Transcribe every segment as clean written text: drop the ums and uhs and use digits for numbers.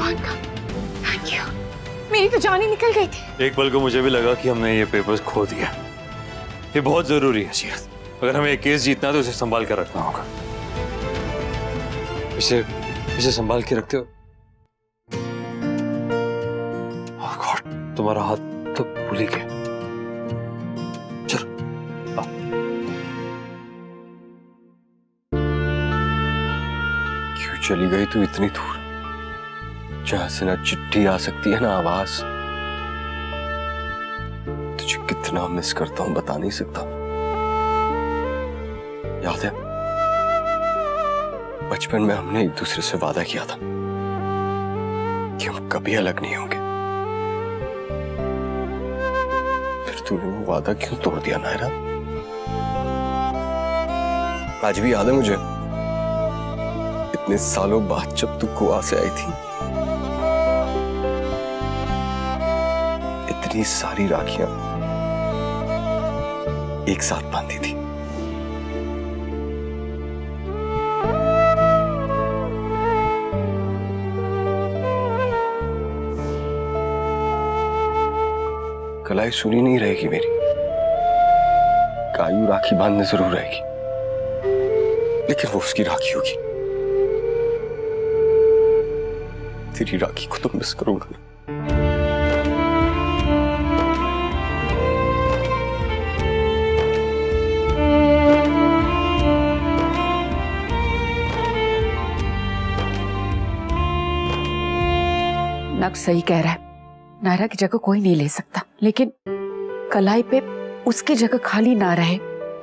भगवान का thank you, मेरी तो जान ही निकल गई थी। एक पल को मुझे भी लगा कि हमने ये पेपर्स खो दिया। ये बहुत जरूरी है सीरत, अगर हमें एक केस जीतना है तो इसे संभाल कर रखना होगा। इसे संभाल के रखते हो। ओह गॉड, तुम्हारा हाथ तो भूल ही गया। चलो क्यों चली गई तू इतनी दूर, जहां से ना चिट्ठी आ सकती है ना आवाज। तुझे कितना मिस करता हूं बता नहीं सकता। याद है बचपन में हमने एक दूसरे से वादा किया था कि हम कभी अलग नहीं होंगे। फिर तूने वो वादा क्यों तोड़ दिया नायरा? आज भी याद है मुझे, इतने सालों बाद जब तू गोवा से आई थी, इतनी सारी राखियां एक साथ बांधी थी। कलाई सुनी नहीं रहेगी मेरी, कायू राखी बांधने जरूर रहेगी, लेकिन वो उसकी राखी होगी। तेरी राखी को तो मिस करूंगा ना। नक्श सही कह रहा है, नायरा की जगह कोई नहीं ले सकता, लेकिन कलाई पे उसकी जगह खाली ना रहे,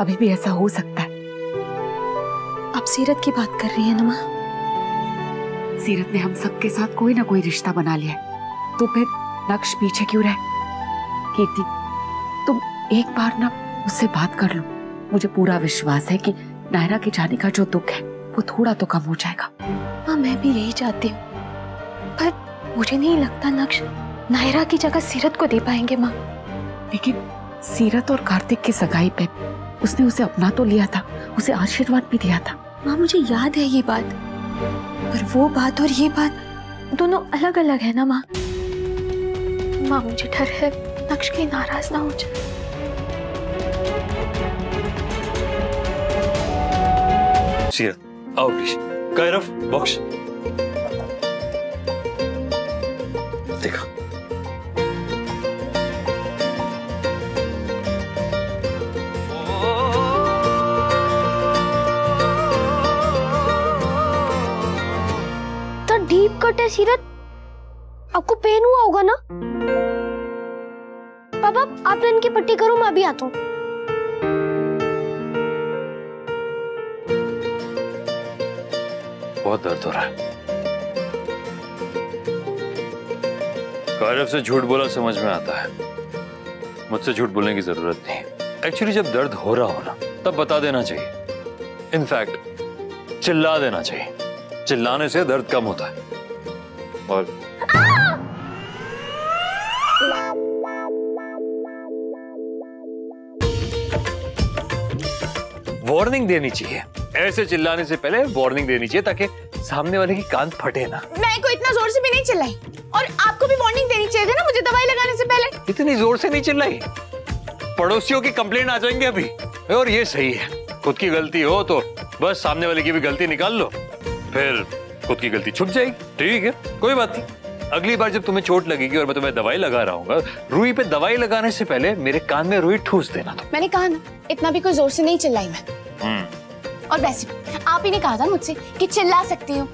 अभी भी ऐसा हो सकता है। आप सीरत की बात कर रही हैं ना माँ? सीरत ने हम सबके साथ कोई ना कोई रिश्ता बना लिया है, तो फिर नक्श पीछे क्यों रहे? कीर्ति, तुम एक बार ना उससे बात कर लो। मुझे पूरा विश्वास है कि नायरा के जाने का जो दुख है वो थोड़ा तो कम हो जाएगा। माँ मैं भी यही चाहती हूँ, पर मुझे नहीं लगता नक्श नायरा की जगह सीरत को दे पाएंगे माँ। लेकिन सीरत और कार्तिक की सगाई पे उसने उसे अपना तो लिया था, उसे आशीर्वाद भी दिया था। माँ मुझे याद है ये बात, पर वो बात और ये बात दोनों अलग अलग है ना माँ। माँ मुझे डर है नक्श कहीं नाराज ना हो जाए। सीरत आओ प्लीज। कायरफ बॉक्स देखा। तो डीप कट है सीरत, आपको पेन हुआ होगा ना? पापा आप इनकी पट्टी करो, मैं अभी आता हूँ। बहुत दर्द हो रहा है। कायरफ से झूठ बोला समझ में आता है, मुझसे झूठ बोलने की जरूरत नहीं। एक्चुअली जब दर्द हो रहा हो ना तब बता देना चाहिए। इनफैक्ट चिल्ला देना चाहिए, चिल्लाने से दर्द कम होता है। और वार्निंग देनी चाहिए, ऐसे चिल्लाने से पहले वार्निंग देनी चाहिए ताकि सामने वाले की कान फटे ना। मैं को इतना जोर से भी नहीं चिल्लाई, और आपको भी वार्निंग देनी चाहिए था ना मुझे दवाई लगाने से पहले। इतनी जोर से नहीं चिल्लाई, पड़ोसियों की कंप्लेंट आ जाएंगे अभी। और ये सही है, खुद की गलती हो तो बस सामने वाले की भी गलती निकाल लो, फिर खुद की गलती छुप जाएगी। ठीक है कोई बात नहीं, अगली बार जब तुम्हें चोट लगेगी और मैं तुम्हें दवाई लगा रहा हूँ, रुई पे दवाई लगाने से पहले मेरे कान में रुई ठूस देना। तो मैंने कहा ना इतना भी कोई जोर से नहीं चिल्लाई मैं। और वैसे आप ही ने कहा था मुझसे कि चिल्ला सकती हूँ,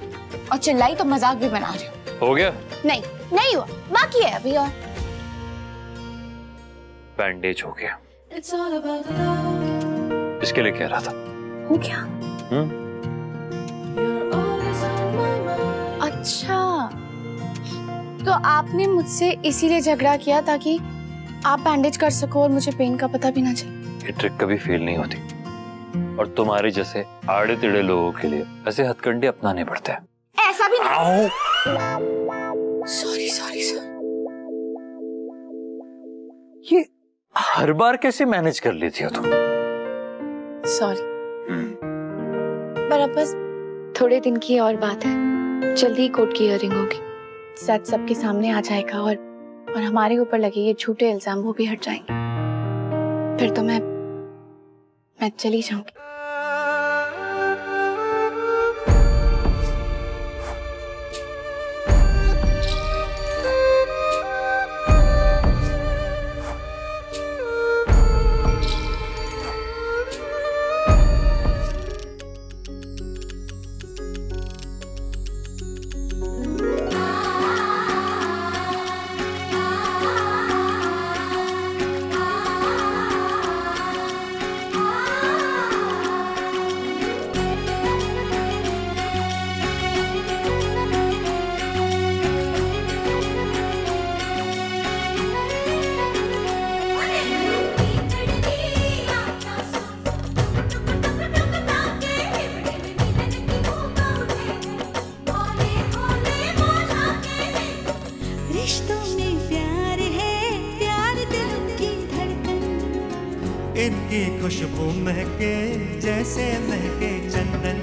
और चिल्लाई तो मजाक भी बना रही हूँ। हो गया? नहीं हुआ, बाकी है अभी। और बैंडेज हो गया, इसके लिए कह रहा था। हो गया? अच्छा, तो आपने मुझसे इसीलिए झगड़ा किया ताकि आप बैंडेज कर सको और मुझे पेन का पता भी ना चले। ये ट्रिक कभी फेल नहीं होती, और तुम्हारे जैसे आड़े टेढ़े लोगों के लिए ऐसे हथकंडे अपनाने पड़ते हैं। ऐसा भी नहीं। Sorry sir. ये हर बार कैसे मैनेज कर लेती हो तुम? सॉरी, पर अब बस थोड़े दिन की और बात है, जल्दी ही कोर्ट की हियरिंग होगी। सच सबके सामने आ जाएगा और हमारे ऊपर लगे ये झूठे इल्जाम वो भी हट जाएंगे। फिर तो मैं चली जाऊंगी। इनकी खुशबू महके जैसे महके चंदन।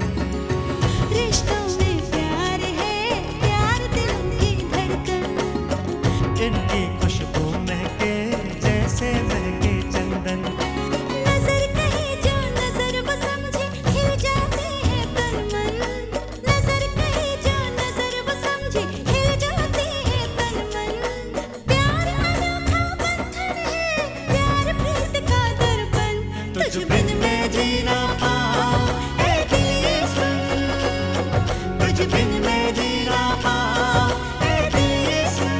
रिश्तों में प्यार है, प्यार दिल की धड़कन। इनकी खुशबू महके जैसे महके चंदन। नजर कहे जो नजर वो समझे खिल जाते हैं तन मन। नजर कहे जो नजर वो समझे खिल जाते हैं तन मन। प्यार अनोखा बंधन है, प्यार प्रीत का दर्पण। तुझ बिन मैं जी ना पाऊं ऐ दिल ये सुन। तुझ बिन मैं जी ना पाऊं ऐ दिल ये सुन।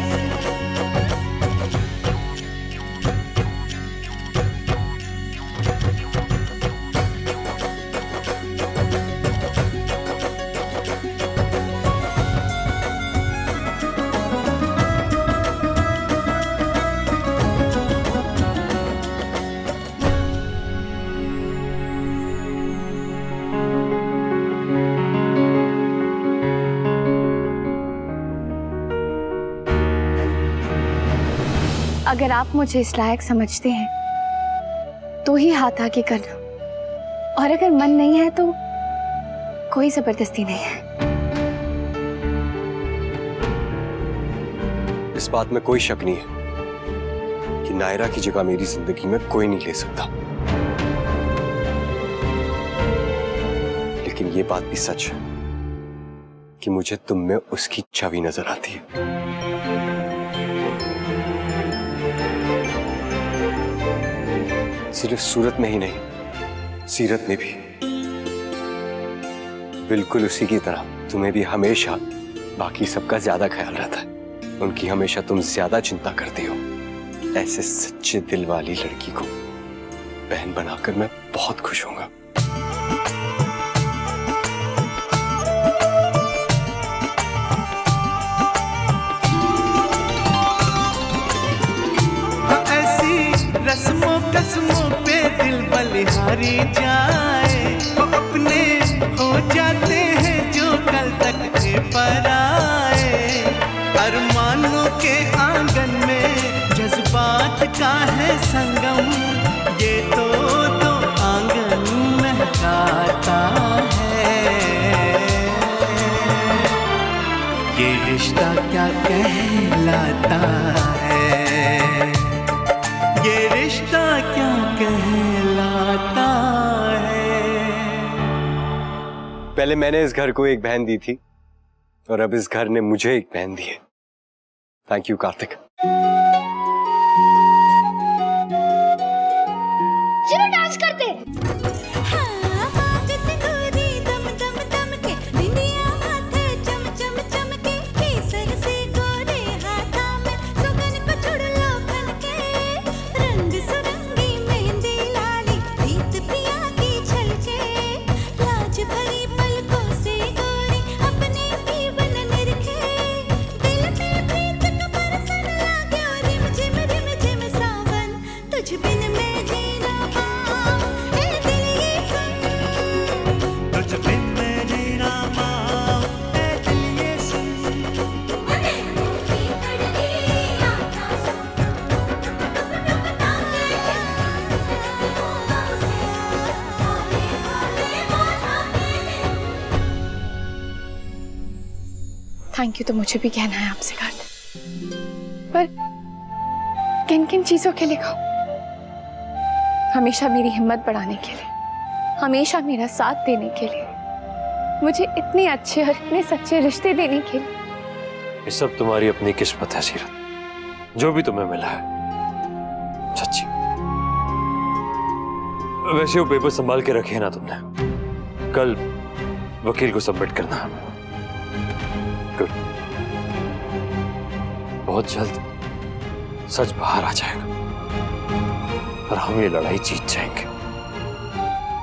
अगर आप मुझे इस लायक समझते हैं तो ही हाथ आगे करना, और अगर मन नहीं है तो कोई जबरदस्ती नहीं है। इस बात में कोई शक नहीं है कि नायरा की जगह मेरी जिंदगी में कोई नहीं ले सकता, लेकिन ये बात भी सच है कि मुझे तुम में उसकी छवि नजर आती है। सिर्फ सूरत में ही नहीं, सीरत में भी। बिल्कुल उसी की तरह तुम्हें भी हमेशा बाकी सबका ज्यादा ख्याल रहता है। उनकी हमेशा तुम ज्यादा चिंता करती हो। ऐसे सच्चे दिल वाली लड़की को बहन बनाकर मैं बहुत खुश होऊंगा। रस्मों कस्मों पे दिल बलिहारी जाए, वो अपने हो जाते हैं जो कल तक थे पराए। अरमानों के आंगन में जज्बात का है संगम, ये तो आंगन महकाता है। ये रिश्ता क्या कहलाता है, ये रिश्ता क्या कहलाता है। पहले मैंने इस घर को एक बहन दी थी और अब इस घर ने मुझे एक बहन दी है। Thank you Kartik. चलो डांस करते। हाँ, बाग सिंदूरी दम दम दम के, बिंदिया माथे चम चम चम के, केसर से गोरे हाथा में सुगन पछुड़ लो खन के। रंग सुरंगी मेहंदी लाली प्रीत पिया की छलके, लाज भरी पलकों से गोरी अपने जीवन निरखे। दिल में प्रीत का बरसन लाग्यो थैंक यू तो मुझे भी कहना है आपसे कार्तिक, पर किन किन चीजों के लिए कहूं? हमेशा मेरी हिम्मत बढ़ाने के लिए, हमेशा मेरा साथ देने के लिए, मुझे इतने अच्छे और इतने सच्चे रिश्ते देने के लिए। ये सब तुम्हारी अपनी किस्मत है सीरत, जो भी तुम्हें मिला है सच्ची। वैसे वो पेपर संभाल के रखे ना तुमने, कल वकील को सबमिट करना। गुड, बहुत जल्द सच बाहर आ जाएगा और हम ये लड़ाई जीत जाएंगे।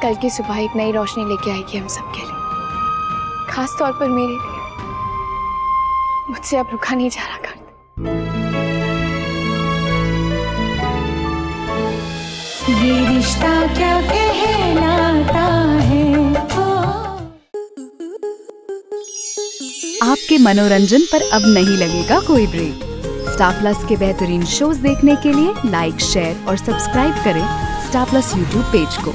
कल की सुबह एक नई रोशनी लेके आएगी हम सबके लिए, खास तौर पर मेरे लिए। मुझसे अब रुका नहीं जा रहा कार्तिक। ये रिश्ता क्या कहलाता है। आपके मनोरंजन पर अब नहीं लगेगा कोई ब्रेक। स्टार प्लस के बेहतरीन शोज देखने के लिए लाइक, शेयर और सब्सक्राइब करें स्टार प्लस यूट्यूब पेज को।